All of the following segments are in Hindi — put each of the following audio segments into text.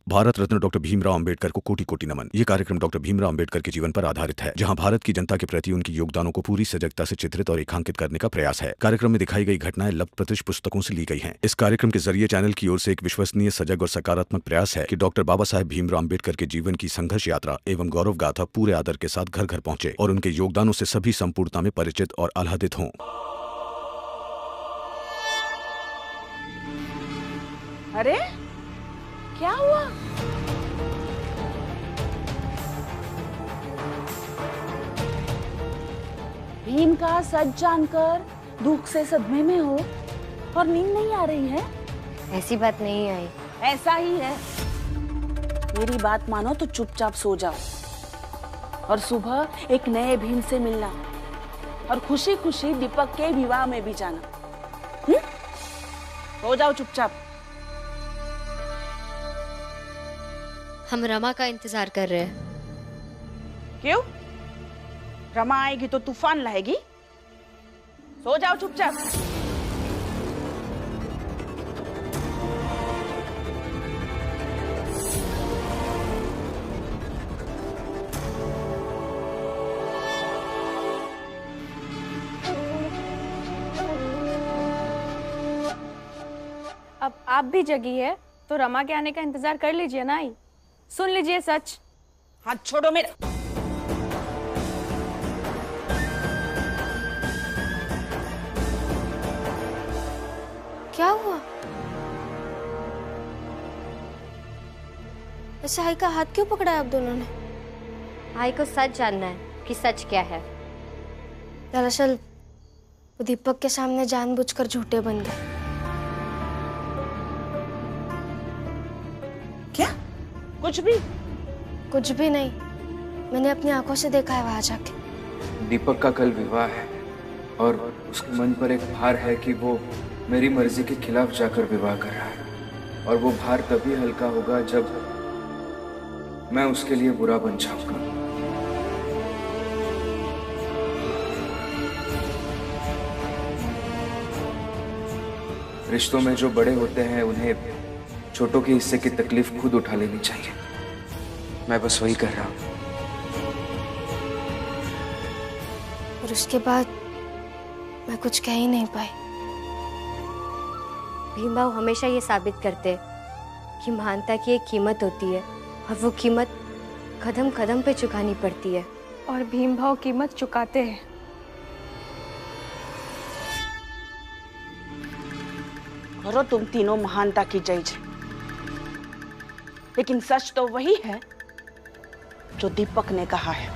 भारत रत्न डॉक्टर भीमराव अंबेडकर को कोटि कोटि नमन। ये कार्यक्रम डॉक्टर भीमराव अंबेडकर के जीवन पर आधारित है, जहां भारत की जनता के प्रति उनके योगदानों को पूरी सजगता से चित्रित और रेखांकित करने का प्रयास है। कार्यक्रम में दिखाई गई घटनाएं लब्ध प्रतिष्ठ पुस्तकों से ली गई हैं। इस कार्यक्रम के जरिए चैनल की ओर से एक विश्वसनीय, सजग और सकारात्मक प्रयास है कि डॉक्टर बाबा साहेब भीमराव अंबेडकर के जीवन की संघर्ष यात्रा एवं गौरव गाथा पूरे आदर के साथ घर घर पहुंचे और उनके योगदानों से सभी संपूर्णता में परिचित और आह्लादित हों। अरे क्या हुआ? भीम का सच जानकर दुख से सदमे में हो और नींद नहीं आ रही है? ऐसी बात नहीं आई। ऐसा ही है। मेरी बात मानो तो चुपचाप सो जाओ और सुबह एक नए भीम से मिलना और खुशी खुशी दीपक के विवाह में भी जाना। सो जाओ चुपचाप। हम रमा का इंतजार कर रहे हैं। क्यों? रमा आएगी तो तूफान लाएगी? सो जाओ चुपचाप। अब आप भी जगी है तो रमा के आने का इंतजार कर लीजिए ना। आई सुन लीजिए सच। हाथ छोड़ो मेरा। क्या हुआ? ऐसे आई का हाथ क्यों पकड़ा है आप दोनों ने? आई को सच जानना है कि सच क्या है। दरअसल वो दीपक के सामने जानबूझकर झूठे बन गए। क्या? कुछ भी नहीं। मैंने अपनी आंखों से देखा है वहां जाके। दीपक का कल विवाह है और उसके मन पर एक भार है कि वो मेरी मर्जी के खिलाफ जाकर विवाह कर रहा है, और वो भार तभी हल्का होगा जब मैं उसके लिए बुरा बन जाऊंगा। रिश्तों में जो बड़े होते हैं उन्हें छोटों के हिस्से की तकलीफ खुद उठा लेनी चाहिए। मैं बस वही कर रहा हूं। और उसके बाद मैं कुछ कह ही नहीं पाई। भीमराव हमेशा ये साबित करते हैं कि महानता की एक कीमत होती है और वो कीमत कदम कदम पे चुकानी पड़ती है। और भीमभाव कीमत चुकाते हैं। करो तुम तीनों महानता की जय जय, लेकिन सच तो वही है जो दीपक ने कहा है।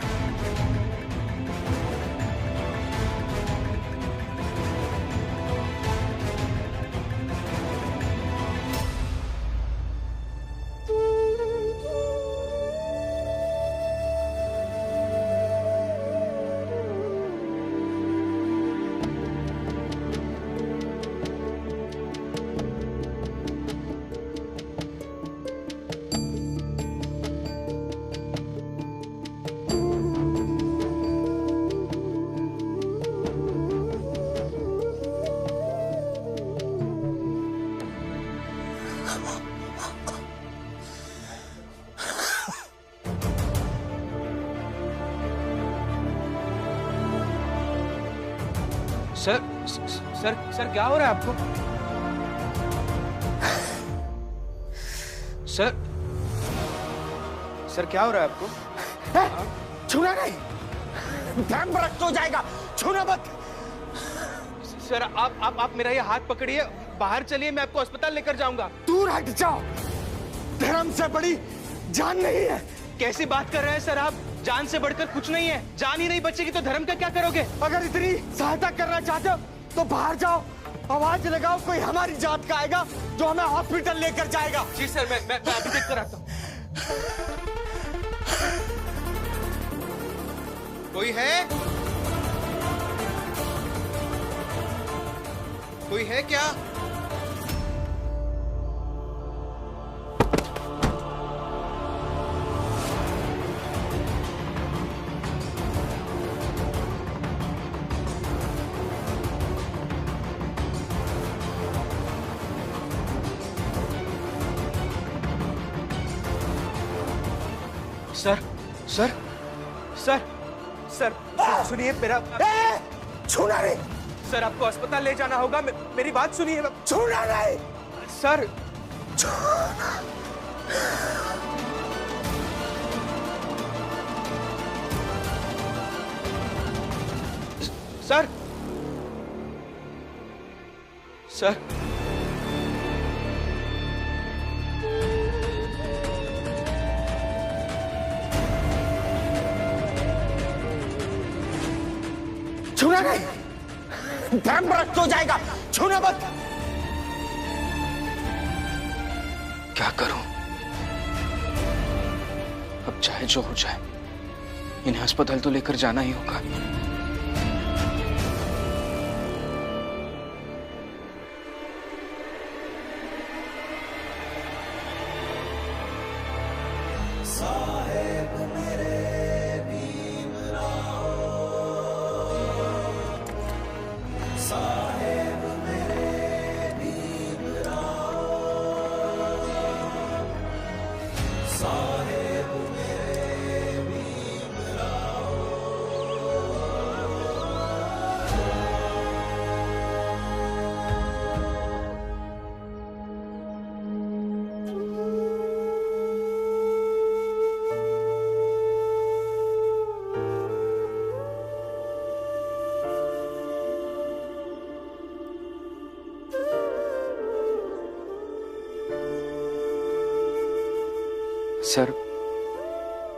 सर क्या हो रहा है आपको? सर क्या हो रहा है आपको? छूना नहीं, ध्यान भ्रष्ट हो जाएगा, छूना मत। सर आप मेरा ये हाथ पकड़िए, बाहर चलिए, मैं आपको अस्पताल लेकर जाऊंगा। दूर हट जाओ, धर्म से बड़ी जान नहीं है। कैसी बात कर रहे हैं सर आप? जान से बढ़कर कुछ नहीं है। जान ही नहीं बचेगी तो धर्म का क्या करोगे? अगर इतनी सहायता करना चाहते हो तो बाहर जाओ, आवाज लगाओ, कोई हमारी जात का आएगा जो हमें हॉस्पिटल लेकर जाएगा। जी सर, मैं अभी देख कर आता हूँ। कोई है? कोई है क्या? सर सर सर सर सुनिए मेरा। छूना नहीं। सर आपको अस्पताल ले जाना होगा, मेरी बात सुनिए। छूना नहीं सर। सर सर छूना नहीं, धर्म भ्रष्ट हो जाएगा, छूना मत। क्या करूं? अब चाहे जो हो जाए, इन्हें अस्पताल तो लेकर जाना ही होगा। सर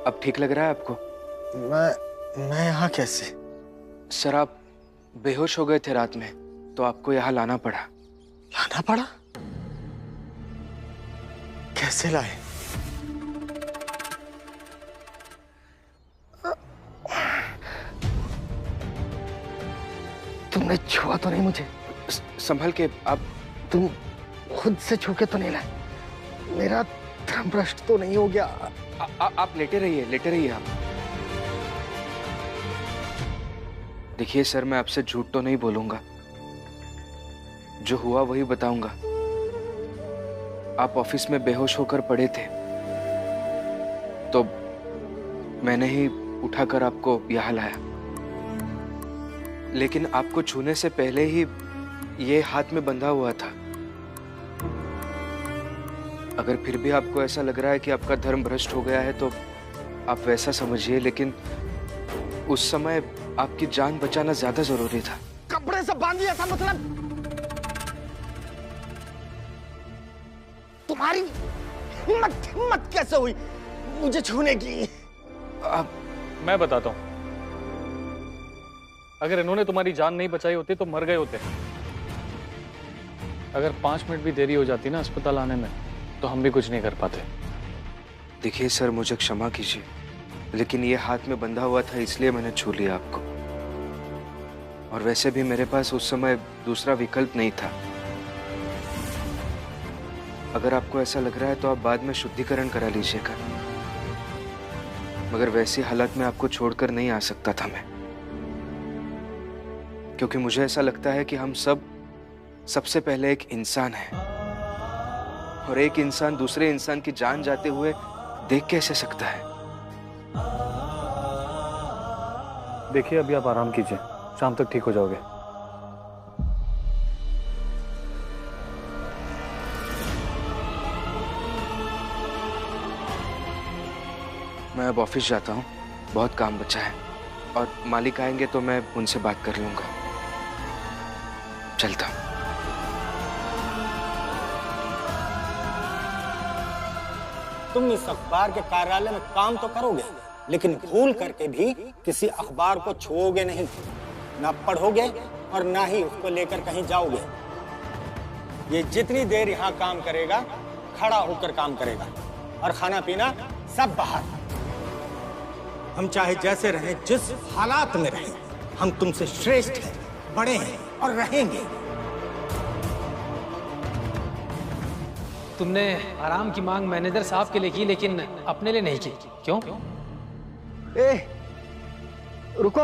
अब ठीक लग रहा है आपको? मैं यहाँ कैसे? सर आप बेहोश हो गए थे रात में, तो आपको यहाँ लाना पड़ा। लाना पड़ा? कैसे लाए? तुमने छुआ तो नहीं मुझे? संभल के। आप तुम खुद से छू के तो नहीं लाए? मेरा धर्म भ्रष्ट तो नहीं हो गया? आप लेटे रहिए आप। देखिए सर, मैं आपसे झूठ तो नहीं बोलूंगा, जो हुआ वही बताऊंगा। आप ऑफिस में बेहोश होकर पड़े थे, तो मैंने ही उठाकर आपको यहाँ लाया। लेकिन आपको छूने से पहले ही ये हाथ में बंधा हुआ था। अगर फिर भी आपको ऐसा लग रहा है कि आपका धर्म भ्रष्ट हो गया है, तो आप वैसा समझिए, लेकिन उस समय आपकी जान बचाना ज्यादा जरूरी था। कपड़े से बांधिए, ऐसा मतलब? तुम्हारी हिम्मत कैसे हुई मुझे छूने की? मैं बताता हूं, अगर इन्होंने तुम्हारी जान नहीं बचाई होती तो मर गए होते। अगर 5 मिनट भी देरी हो जाती ना अस्पताल आने में, तो हम भी कुछ नहीं कर पाते। देखिए सर, मुझे क्षमा कीजिए, लेकिन ये हाथ में बंधा हुआ था इसलिए मैंने छू लिया आपको। और वैसे भी मेरे पास उस समय दूसरा विकल्प नहीं था। अगर आपको ऐसा लग रहा है तो आप बाद में शुद्धिकरण करा लीजिएगा, मगर वैसी हालत में आपको छोड़कर नहीं आ सकता था मैं, क्योंकि मुझे ऐसा लगता है कि हम सब सबसे पहले एक इंसान है, और एक इंसान दूसरे इंसान की जान जाते हुए देख कैसे सकता है? देखिए अभी आप आराम कीजिए, शाम तक ठीक हो जाओगे। मैं अब ऑफिस जाता हूँ, बहुत काम बचा है, और मालिक आएंगे तो मैं उनसे बात कर लूंगा। चलता हूँ। तुम इस अखबार के कार्यालय में काम तो करोगे, लेकिन भूल करके भी किसी अखबार को छुओगे नहीं, ना पढ़ोगे और ना ही उसको लेकर कहीं जाओगे। ये जितनी देर यहाँ काम करेगा, खड़ा होकर काम करेगा, और खाना पीना सब बाहर। हम चाहे जैसे रहें, जिस हालात में रहें, हम तुमसे श्रेष्ठ हैं, बड़े हैं और रहेंगे। तुमने आराम की मांग मैनेजर साहब के लिए की, लेकिन अपने लिए नहीं की। क्यों? ए, रुको,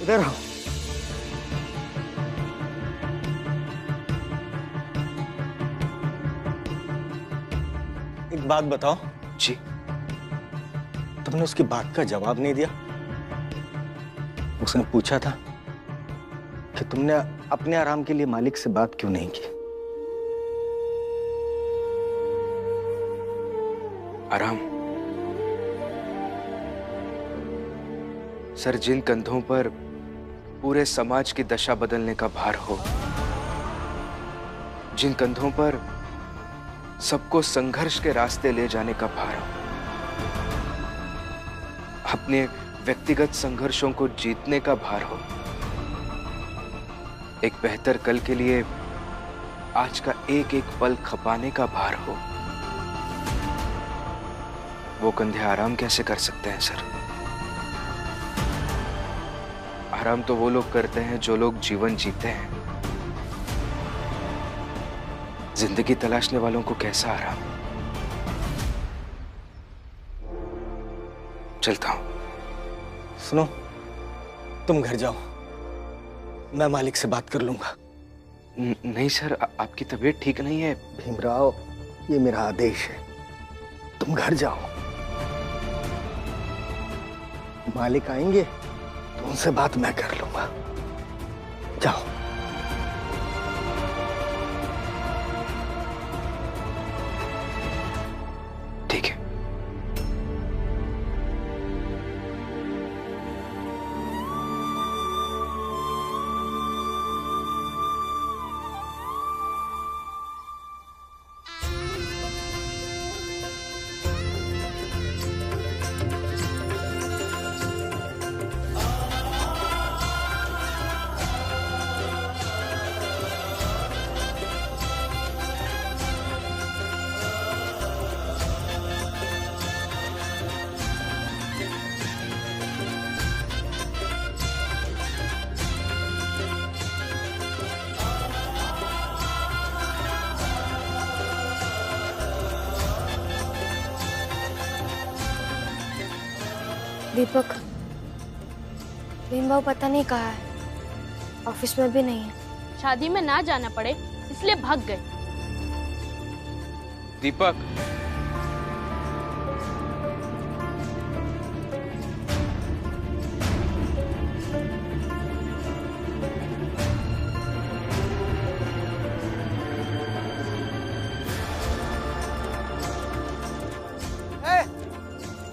इधर आओ। एक बात बताओ। जी। तुमने उसकी बात का जवाब नहीं दिया। उसने पूछा था कि तुमने अपने आराम के लिए मालिक से बात क्यों नहीं की। आराम? सर, जिन कंधों पर पूरे समाज की दशा बदलने का भार हो, जिन कंधों पर सबको संघर्ष के रास्ते ले जाने का भार हो, अपने व्यक्तिगत संघर्षों को जीतने का भार हो, एक बेहतर कल के लिए आज का एक एक पल खपाने का भार हो, वो कंधे आराम कैसे कर सकते हैं सर? आराम तो वो लोग करते हैं जो लोग जीवन जीते हैं। जिंदगी तलाशने वालों को कैसा आराम? चलता हूं। सुनो, तुम घर जाओ, मैं मालिक से बात कर लूंगा। नहीं सर, आपकी तबीयत ठीक नहीं है। भीमराव, ये मेरा आदेश है, तुम घर जाओ। मालिक आएंगे तो उनसे बात मैं कर लूंगा। जाओ। ठीक है। दीपक, भीमबाबू पता नहीं कहाँ है, ऑफिस में भी नहीं है। शादी में ना जाना पड़े इसलिए भाग गए। दीपक,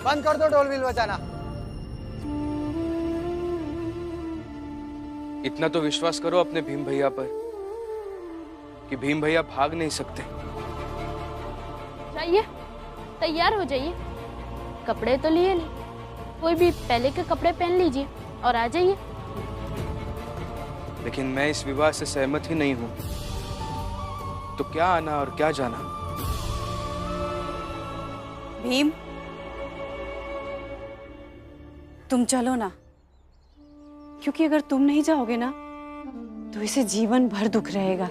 बंद कर दो ढोल बिल बजाना। इतना तो विश्वास करो अपने भीम भैया पर कि भीम भैया भाग नहीं सकते। जाइए, तैयार हो जाइए। कपड़े तो लिए नहीं, कोई भी पहले के कपड़े पहन लीजिए और आ जाइए। लेकिन मैं इस विवाह से सहमत ही नहीं हूं, तो क्या आना और क्या जाना। भीम, तुम चलो ना, क्योंकि अगर तुम नहीं जाओगे ना तो इसे जीवन भर दुख रहेगा।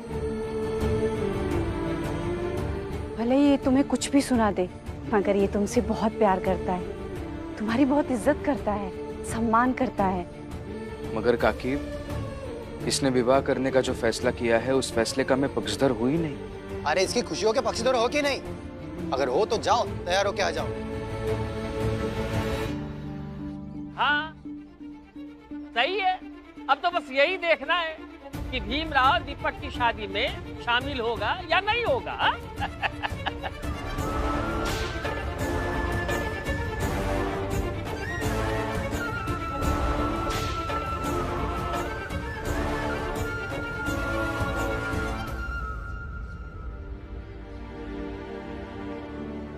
भले ही ये तुम्हें कुछ भी सुना दे, मगर ये तुमसे बहुत प्यार करता है, तुम्हारी बहुत इज्जत करता है, सम्मान करता है। मगर काकी, इसने विवाह करने का जो फैसला किया है, उस फैसले का मैं पक्षधर हूं ही नहीं। अरे इसकी खुशियों के पक्षधर हो कि नहीं? अगर हो तो जाओ, तैयार होके आ जाओ। हाँ सही है। अब तो बस यही देखना है कि भीमराव दीपक की शादी में शामिल होगा या नहीं होगा।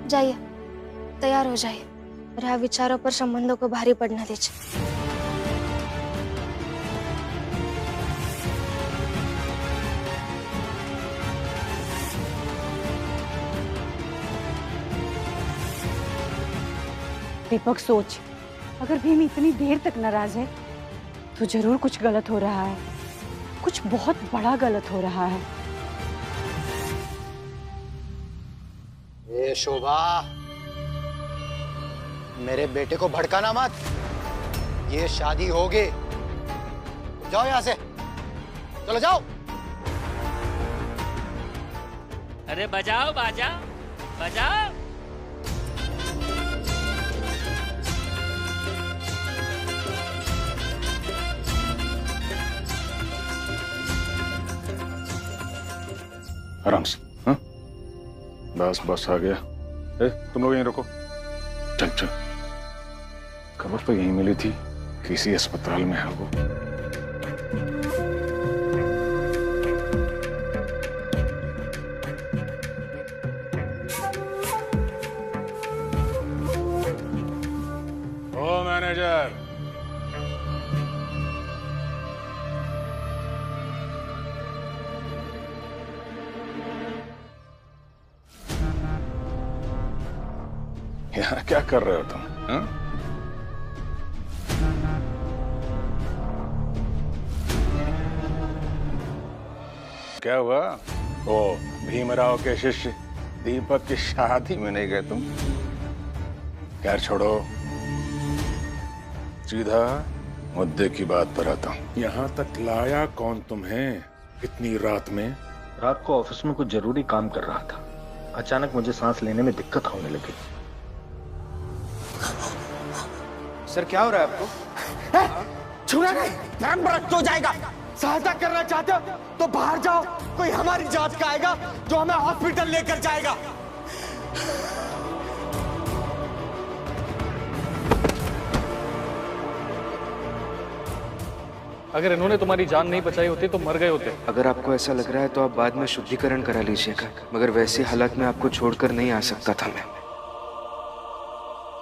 जाइए, तैयार हो जाइए और यहाँ विचारों पर संबंधों को भारी पड़ने दीजिए। दीपक सोच, अगर भीम इतनी देर तक नाराज है तो जरूर कुछ गलत हो रहा है, कुछ बहुत बड़ा गलत हो रहा है। ए शोभा, मेरे बेटे को भड़काना मत। ये शादी होगी। जाओ यहाँ से, चलो जाओ। अरे बजाओ बाजा, बजाओ। आराम से। हाँ बस बस आ गया। तुम लोग यहीं रुको। चल चल। खबर तो यहीं मिली थी, किसी अस्पताल में है वो। ओ मैनेजर, यहाँ क्या कर रहे हो तुम? हाँ? क्या हुआ? ओ भीमराव के शिष्य दीपक की शादी में नहीं गए तुम? खैर छोड़ो, सीधा मुद्दे की बात पर आता हूँ। यहाँ तक लाया कौन तुम्हें इतनी रात में? रात को ऑफिस में कुछ जरूरी काम कर रहा था, अचानक मुझे सांस लेने में दिक्कत होने लगी। सर क्या हो रहा है आपको? छूना नहीं, धर्म भ्रष्ट हो जाएगा। सहायता करना चाहते हो तो बाहर जाओ, कोई हमारी जांच का आएगा जो हमें हॉस्पिटल लेकर जाएगा। अगर इन्होंने तुम्हारी जान नहीं बचाई होती तो मर गए होते। अगर आपको ऐसा लग रहा है तो आप बाद में शुद्धिकरण करा लीजिएगा, मगर वैसी हालत में आपको छोड़कर नहीं आ सकता था मैं।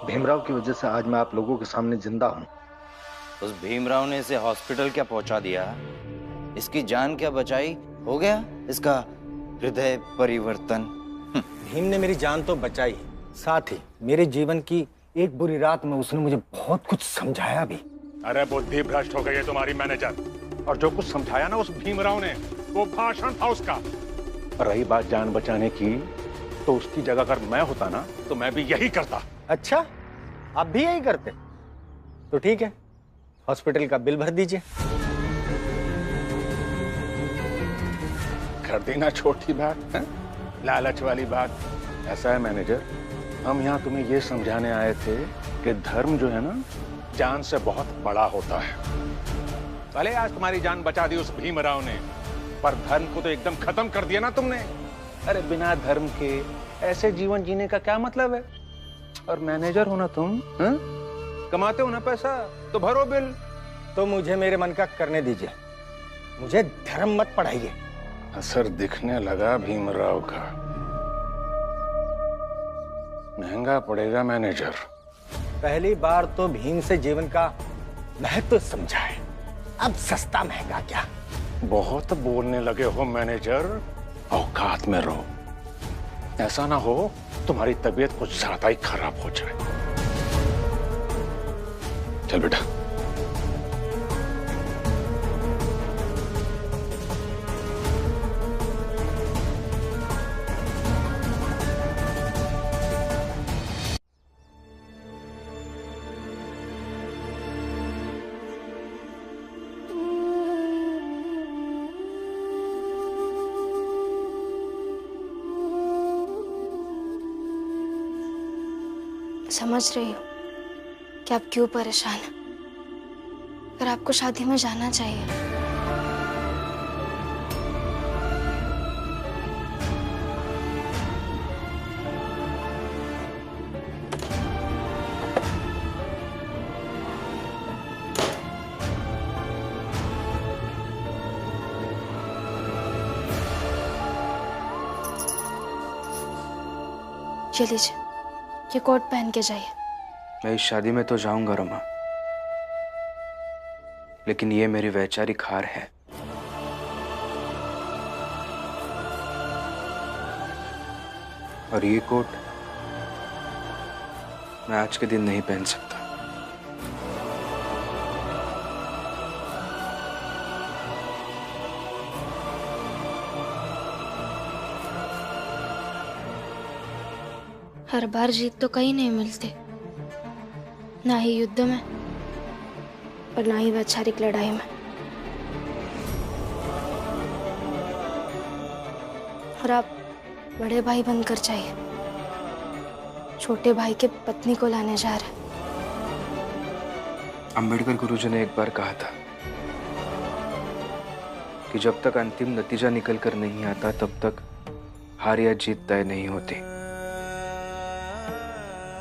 भीमराव की वजह से आज मैं आप लोगों के सामने जिंदा हूँ। उस भीमराव ने इसे हॉस्पिटल क्या पहुंचा दिया, इसकी जान क्या बचाई, हो गया इसका हृदय परिवर्तन। भीम ने मेरी जान तो बचाई, साथ ही मेरे जीवन की एक बुरी रात में उसने मुझे बहुत कुछ समझाया भी। अरे बुद्धि भ्रष्ट हो गई है तुम्हारी मैनेजर। और जो कुछ समझाया ना उस भीमराव ने, वो भाषण था उसका। रही बात जान बचाने की, तो उसकी जगह अगर मैं होता ना तो मैं भी यही करता। अच्छा, आप भी यही करते? तो ठीक है, हॉस्पिटल का बिल भर दीजिए। कर देना छोटी बात है? लालच वाली बात। ऐसा है मैनेजर, हम यहाँ तुम्हें ये समझाने आए थे कि धर्म जो है ना, जान से बहुत बड़ा होता है। भले आज तुम्हारी जान बचा दी उस भीमराव ने, पर धर्म को तो एकदम खत्म कर दिया ना तुमने। अरे बिना धर्म के ऐसे जीवन जीने का क्या मतलब है? और मैनेजर हो ना तुम, हा? कमाते हो ना पैसा, तो भरो बिल। तो मुझे मेरे मन का करने दीजिए, मुझे धर्म मत पढ़ाइए। असर दिखने लगा भीमराव का। महंगा पड़ेगा मैनेजर। पहली बार तो भीम से जीवन का महत्व समझा है, अब सस्ता महंगा क्या। बहुत बोलने लगे हो मैनेजर, औकात में रहो। ऐसा ना हो तुम्हारी तबीयत कुछ ज्यादा ही खराब हो जाए। चल बेटा। समझ रही हूँ कि आप क्यों परेशान हैं, पर आपको शादी में जाना चाहिए। ये लीजिए, ये कोट पहन के जाइए। मैं इस शादी में तो जाऊंगा रमा, लेकिन ये मेरी वैचारिक हार है। और ये कोट मैं आज के दिन नहीं पहन सकता। हर बार जीत तो कहीं नहीं मिलती, ना ही युद्ध में और ना ही वैचारिक लड़ाई में। और आप बड़े भाई बनकर जाइए, छोटे भाई के पत्नी को लाने जा रहे। अंबेडकर गुरुजी ने एक बार कहा था कि जब तक अंतिम नतीजा निकल कर नहीं आता तब तक हार या जीत तय नहीं होती।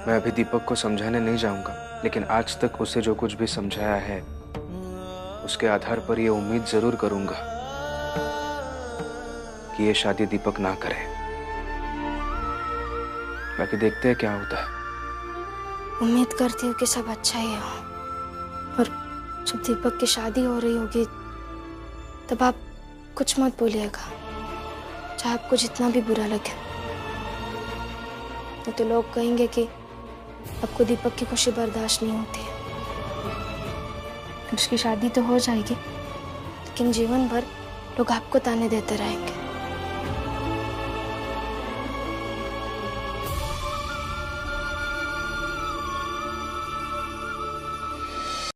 मैं अभी दीपक को समझाने नहीं जाऊंगा, लेकिन आज तक उसे जो कुछ भी समझाया है उसके आधार पर यह उम्मीद जरूर करूंगा कि ये शादी दीपक ना करे। बाकी देखते हैं क्या होता है। उम्मीद करती हूँ कि सब अच्छा ही हो, और जब दीपक की शादी हो रही होगी तब आप कुछ मत बोलिएगा, चाहे आपको जितना भी बुरा लगे। नहीं तो लोग कहेंगे कि आपको दीपक की खुशी बर्दाश्त नहीं होती है। उसकी शादी तो हो जाएगी, लेकिन जीवन भर लोग आपको ताने देते रहेंगे।